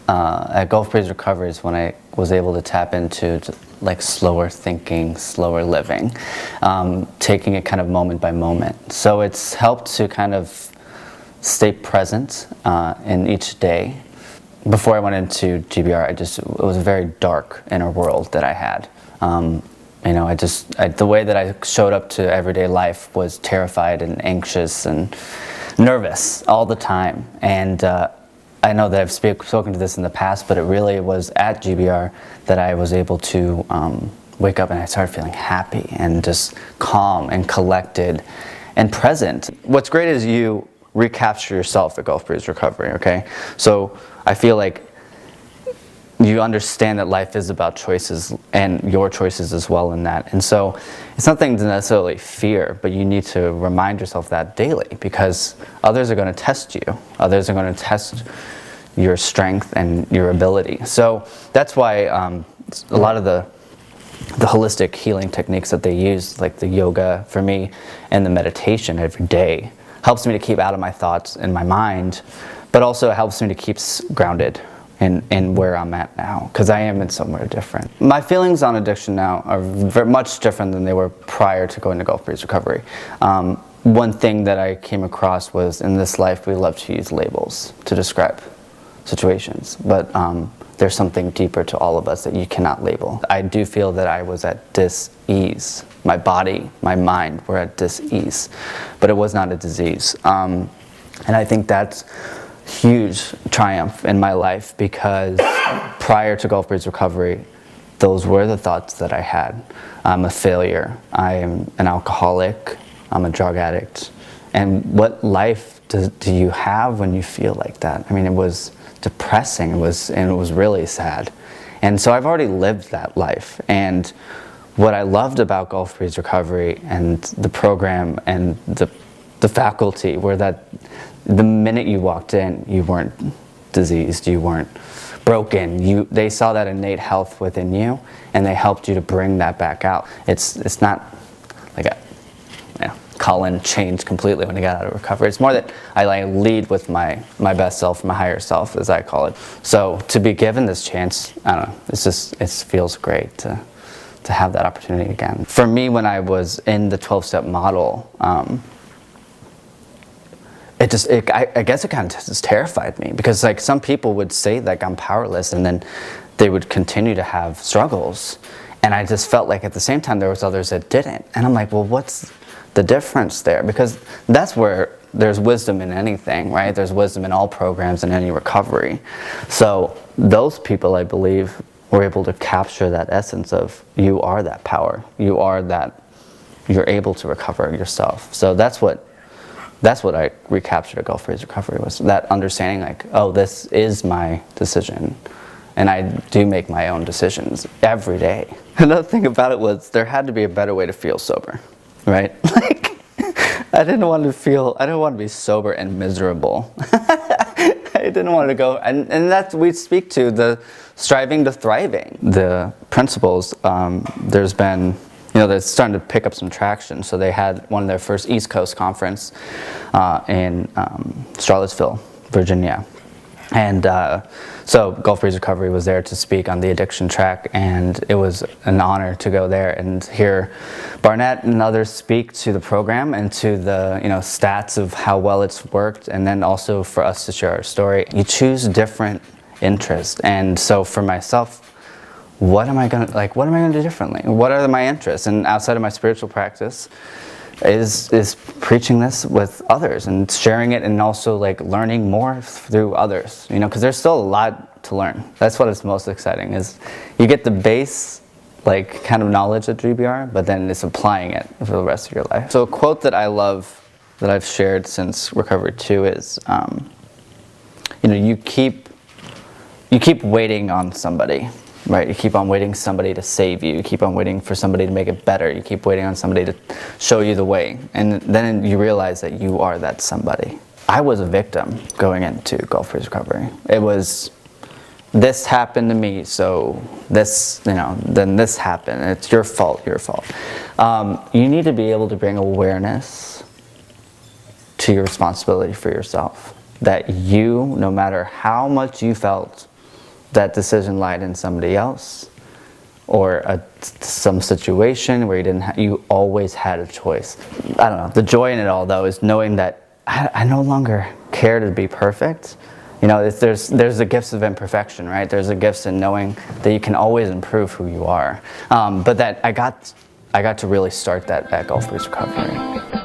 at Gulf Breeze Recovery is when I was able to tap into like slower thinking, slower living, taking it kind of moment by moment. So it's helped to kind of stay present in each day. Before I went into GBR, it was a very dark inner world that I had. The way that I showed up to everyday life was terrified and anxious and nervous all the time. And I know that I've spoken to this in the past, but it really was at GBR that I was able to wake up and I started feeling happy and just calm and collected and present. What's great is you recapture yourself at Gulf Breeze Recovery, okay? So I feel like you understand that life is about choices and your choices as well in that. And so it's nothing to necessarily fear, but you need to remind yourself that daily because others are going to test you. Others are going to test your strength and your ability. So that's why a lot of the holistic healing techniques that they use, like the yoga for me and the meditation every day, helps me to keep out of my thoughts in my mind, but also helps me to keep grounded in where I'm at now, because I am in somewhere different. My feelings on addiction now are very much different than they were prior to going to Gulf Breeze Recovery. One thing that I came across was in this life we love to use labels to describe situations, but there's something deeper to all of us that you cannot label. I do feel that I was at dis-ease. My body, my mind were at dis-ease, but it was not a disease. And I think that's huge triumph in my life because prior to Gulf Breeze Recovery, those were the thoughts that I had. I'm a failure. I am an alcoholic. I'm a drug addict. And what life do you have when you feel like that? I mean, it was depressing. It was really sad. And so I've already lived that life. And what I loved about Gulf Breeze Recovery and the program and the faculty were that the minute you walked in, you weren't diseased, you weren't broken. They saw that innate health within you, and they helped you to bring that back out. It's not like Collin changed completely when he got out of recovery. It's more that I lead with my best self, my higher self, as I call it. So to be given this chance, I don't know. It feels great to have that opportunity again. For me, when I was in the 12-step model. I guess it kind of just terrified me because like some people would say like I'm powerless and then they would continue to have struggles, and I just felt like at the same time there was others that didn't, and I'm like, well, what's the difference there? Because that's where there's wisdom in anything, right? There's wisdom in all programs and any recovery. So those people, I believe, were able to capture that essence of you are that power, you are that, you're able to recover yourself. So that's what I recaptured at Gulf Breeze Recovery, was that understanding like, oh, this is my decision. And I do make my own decisions every day. Another thing about it was there had to be a better way to feel sober, right? Like, I didn't want to be sober and miserable. I didn't want to go, and that's, we speak to the striving to thriving. The principles, there's been, they're starting to pick up some traction. So they had one of their first East Coast conference in Charlottesville, Virginia. And so Gulf Breeze Recovery was there to speak on the addiction track, and it was an honor to go there and hear Barnett and others speak to the program and to the stats of how well it's worked, and then also for us to share our story. You choose different interests, and so for myself, what am I gonna do differently? What are my interests? And outside of my spiritual practice is preaching this with others and sharing it, and also like learning more through others, because there's still a lot to learn. That's what is most exciting, is you get the base like kind of knowledge at GBR, but then it's applying it for the rest of your life. So a quote that I love that I've shared since recovery too is you keep waiting on somebody. Right, you keep on waiting somebody to save you. You keep on waiting for somebody to make it better. You keep waiting on somebody to show you the way. And then you realize that you are that somebody. I was a victim going into Gulf Breeze Recovery. It was, this happened to me, so this, then this happened. It's your fault. You need to be able to bring awareness to your responsibility for yourself. That you, no matter how much you felt that decision lied in somebody else, or some situation where you always had a choice. I don't know. The joy in it all, though, is knowing that I no longer care to be perfect. You know, there's the gifts of imperfection, right? There's the gifts in knowing that you can always improve who you are. But that I got to really start that at Gulf Breeze Recovery.